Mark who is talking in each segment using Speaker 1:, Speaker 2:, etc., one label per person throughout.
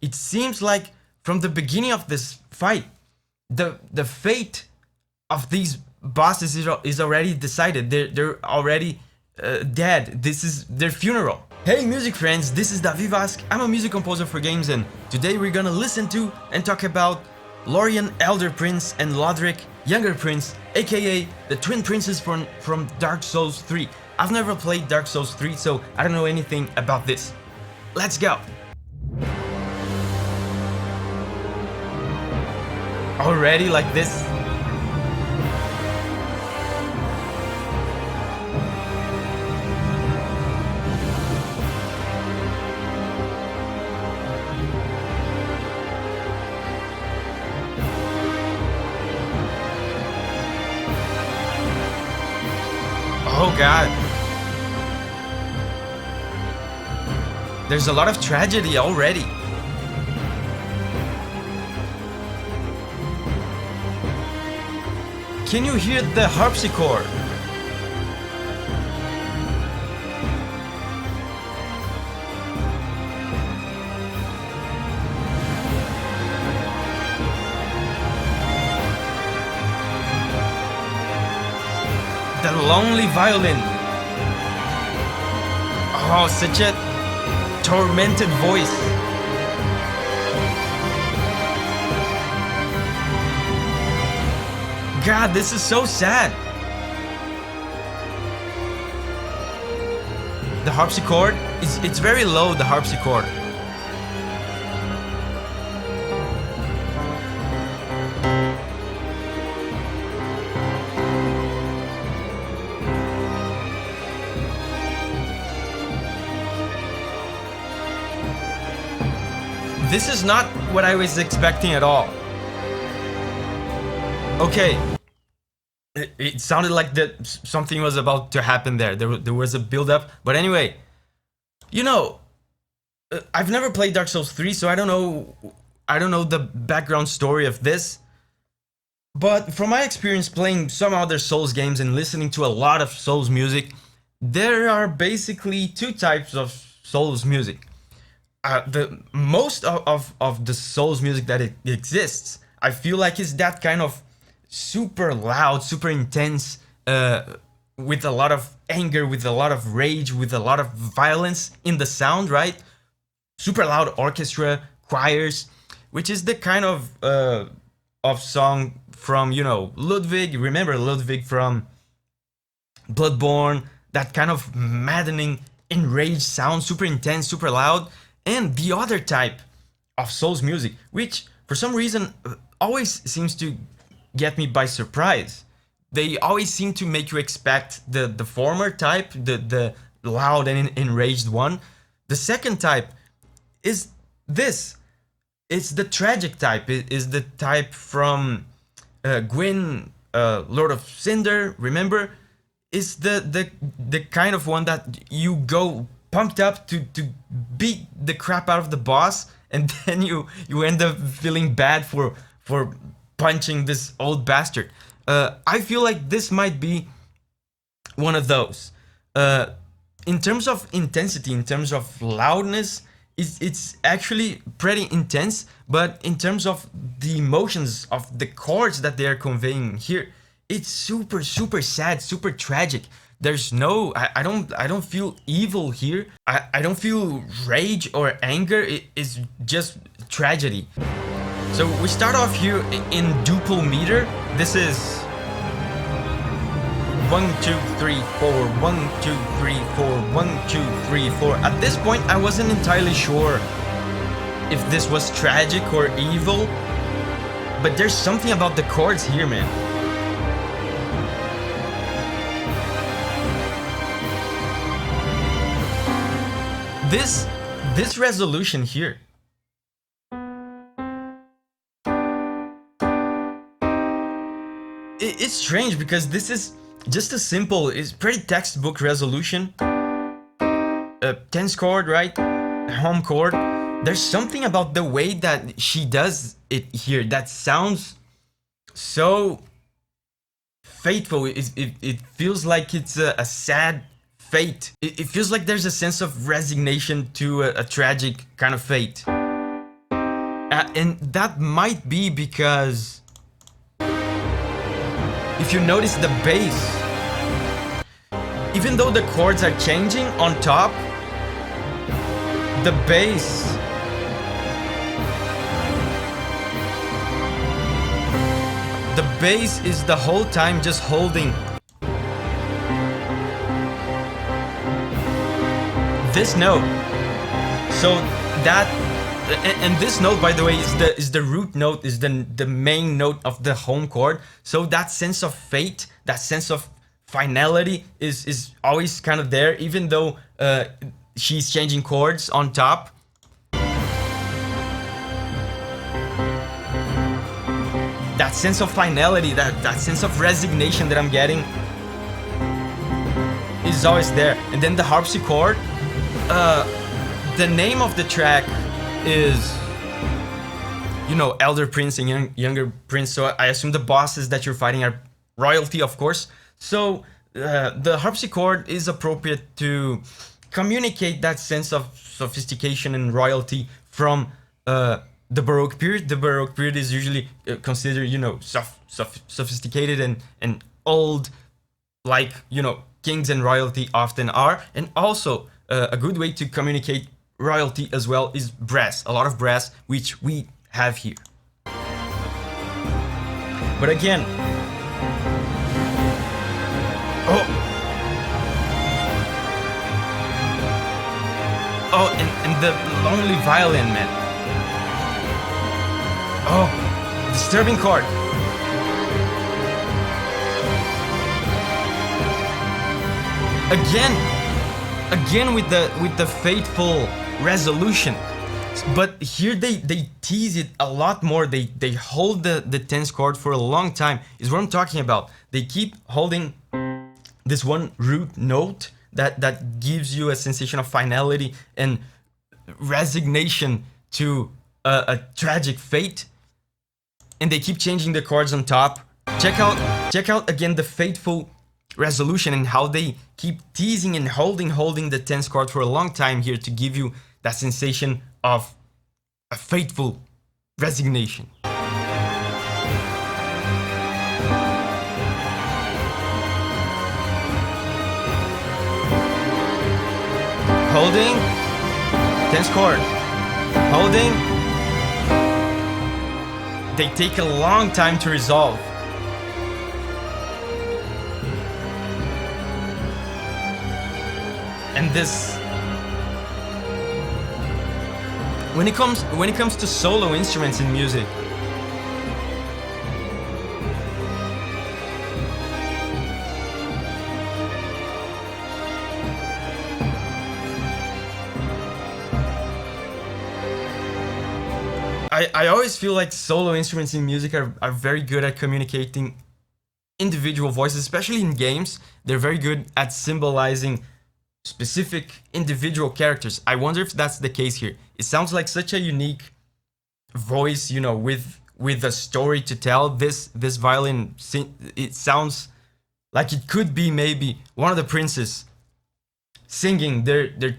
Speaker 1: it seems like from the beginning of this fight, the fate of these bosses is already decided. They're already dead. This is their funeral. Hey music friends, this is Davi Vasc. I'm a music composer for games, and today we're gonna listen to and talk about Lorian, Elder Prince, and Lothric, Younger Prince, aka the twin princes from Dark Souls 3. I've never played Dark Souls 3, so I don't know anything about this. Let's go! Already like this? Oh god. There's a lot of tragedy already. Can you hear the harpsichord? The lonely violin. Oh, such a tormented voice. God, this is so sad. The harpsichord, it's very low, the harpsichord. This is not what I was expecting at all. Okay. It sounded like that something was about to happen there. There was a build-up. But anyway, you know, I've never played Dark Souls 3, so I don't know the background story of this. But from my experience playing some other Souls games and listening to a lot of Souls music, there are basically two types of Souls music. The most of the Souls music that exists, I feel like is that kind of super loud, super intense, with a lot of anger, with a lot of rage, with a lot of violence in the sound, right? Super loud orchestra, choirs, which is the kind of song from, you know, Ludwig. Remember Ludwig from Bloodborne? That kind of maddening, enraged sound, super intense, super loud. And the other type of Souls music, which for some reason always seems to get me by surprise. They always seem to make you expect the former type, the loud and enraged one. The second type is this. It's the tragic type. It is the type from Gwyn, Lord of Cinder, remember? It's the kind of one that you go pumped up to beat the crap out of the boss, and then you end up feeling bad for punching this old bastard. I feel like this might be one of those. In terms of intensity, in terms of loudness, it's actually pretty intense, but in terms of the emotions of the chords that they are conveying here, it's super sad, super tragic. There's no, I don't feel evil here. I don't feel rage or anger. It's just tragedy. So we start off here in duple meter. This is 1, 2, 3, 4, 1, 2, 3, 4, 1, 2, 3, 4. At this point, I wasn't entirely sure if this was tragic or evil, but there's something about the chords here, man. This resolution here. It's strange because this is just a simple, it's pretty textbook resolution. 10th chord, right? Home chord. There's something about the way that she does it here that sounds so fateful. It feels like it's a sad fate. It feels like there's a sense of resignation to a tragic kind of fate. Yeah, and that might be because if you notice the bass, even though the chords are changing on top, the bass is the whole time just holding this note. So that, and this note, by the way, is the root note, is the main note of the home chord. So that sense of fate, that sense of finality is always kind of there, even though she's changing chords on top. That sense of finality, that sense of resignation that I'm getting is always there. And then the harpsichord, the name of the track is, you know, Elder Prince and Younger Prince, so I assume the bosses that you're fighting are royalty, of course. So the harpsichord is appropriate to communicate that sense of sophistication and royalty from the Baroque period. The Baroque period is usually considered, you know, sophisticated and old, like, you know, kings and royalty often are. And also a good way to communicate royalty as well is brass, a lot of brass, which we have here. But again, and the lonely violin, man. Oh, disturbing chord. Again with the fateful resolution. But here they tease it a lot more. They hold the tense chord for a long time, is what I'm talking about. They keep holding this one root note that gives you a sensation of finality and resignation to a tragic fate. And they keep changing the chords on top. Check out again the fateful resolution and how they keep teasing and holding the tense chord for a long time here to give you that sensation of a fateful resignation. Holding, tense chord, holding. They take a long time to resolve. And this, when it comes to solo instruments in music, I always feel like solo instruments in music are very good at communicating individual voices, especially in games. They're very good at symbolizing specific individual characters. I wonder if that's the case here. It sounds like such a unique voice, you know, with a story to tell. This violin, it sounds like it could be maybe one of the princes singing their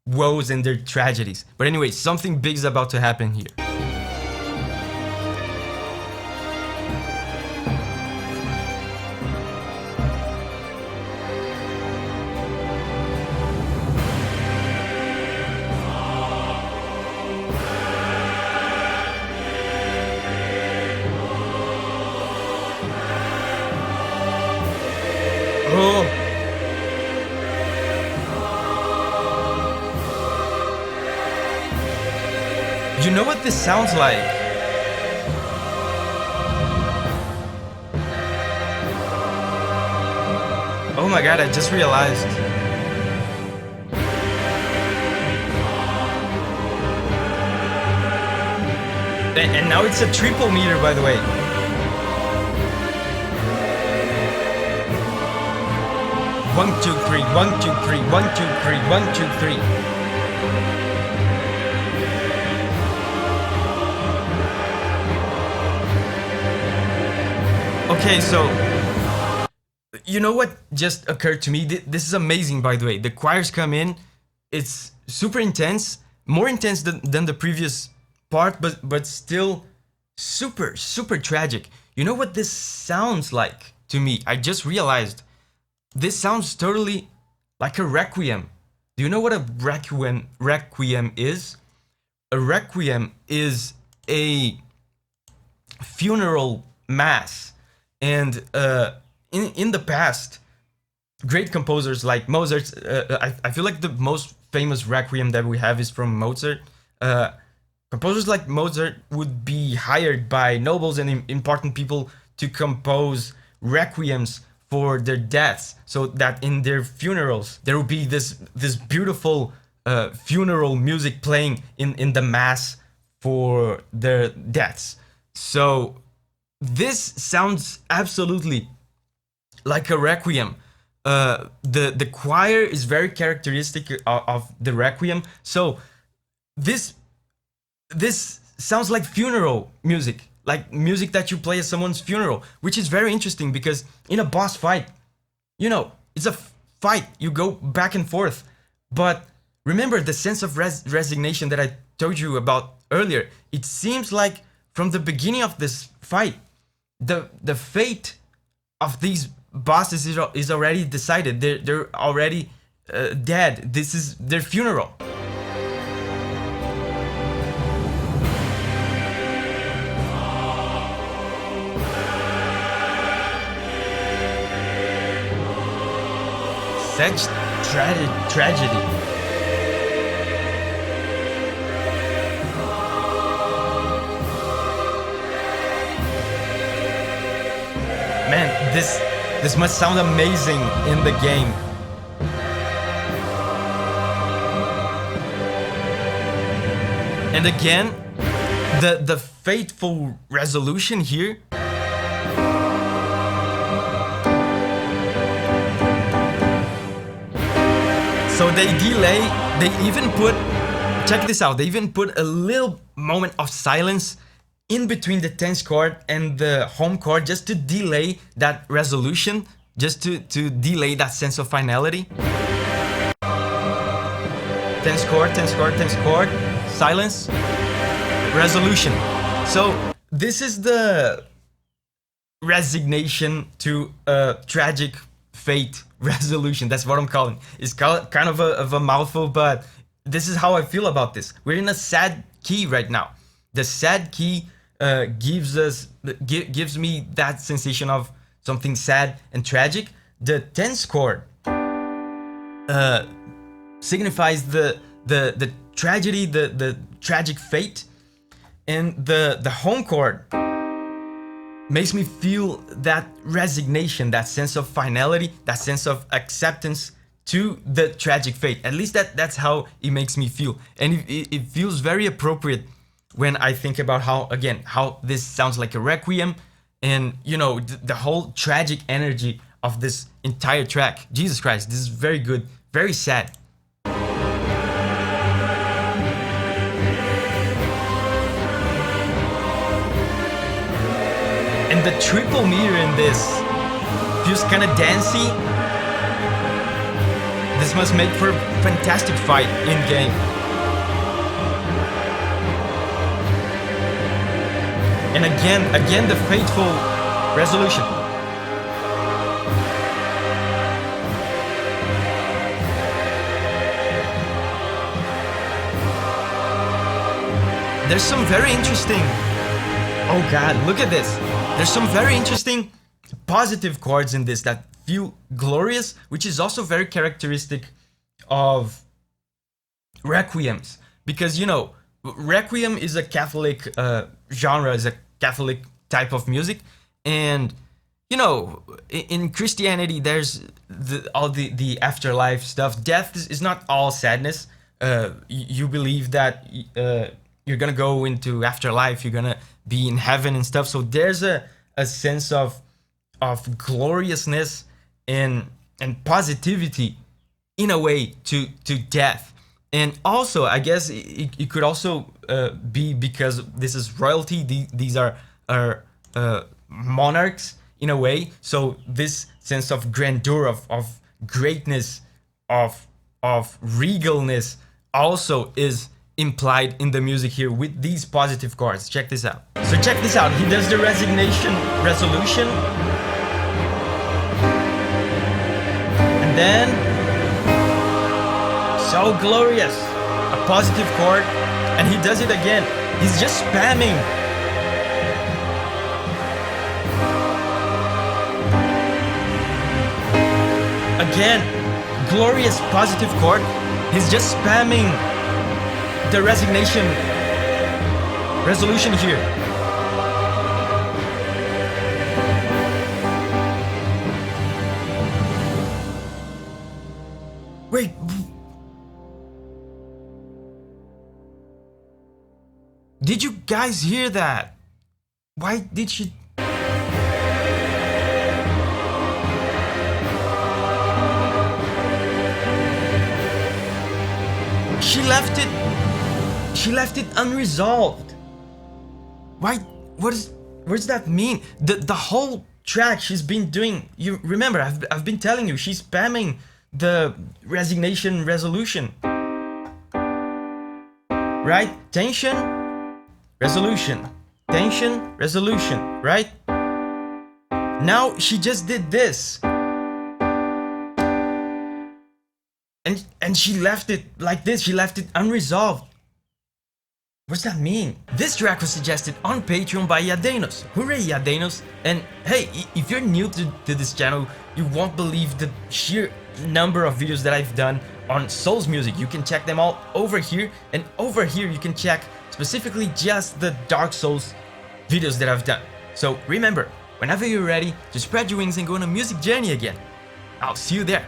Speaker 1: woes and their tragedies. But anyway, something big is about to happen here. Oh. You know what this sounds like? Oh my god, I just realized. And now it's a triple meter, by the way. One, two, three, 1, 2, 3, 1, 2, 3, 1, 2, 3. Okay, so you know what just occurred to me? This is amazing, by the way. The choirs come in, it's super intense, more intense than the previous part, but still super super tragic. You know what this sounds like to me? I just realized this sounds totally like a requiem. Do you know what a requiem is? A requiem is a funeral mass, and in the past, great composers like Mozart. I feel like the most famous requiem that we have is from Mozart. Composers like Mozart would be hired by nobles and important people to compose requiems for their deaths, so that in their funerals there will be this beautiful funeral music playing in the mass for their deaths. So this sounds absolutely like a requiem. The choir is very characteristic of the requiem. So this sounds like funeral music, like music that you play at someone's funeral, which is very interesting because in a boss fight, it's a fight. You go back and forth, but remember the sense of resignation that I told you about earlier. It seems like from the beginning of this fight, the fate of these bosses is already decided. They're already dead. This is their funeral. Such tragedy. Man, this must sound amazing in the game. And again, the fateful resolution here. So they delay, they even put, check this out, they even put a little moment of silence in between the tense chord and the home chord just to delay that resolution, just to delay that sense of finality. Tense chord, tense chord, tense chord, silence, resolution. So this is the resignation to a tragic fate resolution. That's what I'm calling. It's kind of a mouthful, but this is how I feel about this. We're in a sad key right now. The sad key gives me that sensation of something sad and tragic. The tense chord signifies the tragedy, the tragic fate, and the home chord makes me feel that resignation, that sense of finality, that sense of acceptance to the tragic fate. At least that's how it makes me feel. And it feels very appropriate when I think about how this sounds like a requiem, and the whole tragic energy of this entire track. Jesus Christ, this is very good, very sad. And the triple meter in this feels kind of dancey. This must make for a fantastic fight in game. And again the fateful resolution. There's some very interesting, oh god, look at this. There's some very interesting positive chords in this that feel glorious, which is also very characteristic of requiems. Because, requiem is a Catholic genre, is a Catholic type of music. And, in Christianity, there's all the afterlife stuff. Death is not all sadness. You believe that you're gonna go into afterlife, you're gonna be in heaven and stuff. So there's a sense of gloriousness and positivity in a way to death. And also, I guess it could also be because this is royalty. These are monarchs in a way. So this sense of grandeur, of greatness, of regalness also is implied in the music here with these positive chords. Check this out. So check this out. He does the resignation resolution. And then, so glorious. A positive chord. And he does it again. He's just spamming. Again, glorious positive chord. He's just spamming the resignation resolution here. Wait. Did you guys hear that? Why did she... She left it unresolved. Why? What does that mean? The whole track she's been doing. You remember? I've been telling you she's spamming the resignation resolution. Right? Tension, resolution. Tension, resolution. Right? Now she just did this. And she left it like this. She left it unresolved. What does that mean? This track was suggested on Patreon by Yadenos. Hooray, Yadenos! And hey, if you're new to this channel, you won't believe the sheer number of videos that I've done on Souls music. You can check them all over here, and over here you can check specifically just the Dark Souls videos that I've done. So remember, whenever you're ready, just spread your wings and go on a music journey again. I'll see you there.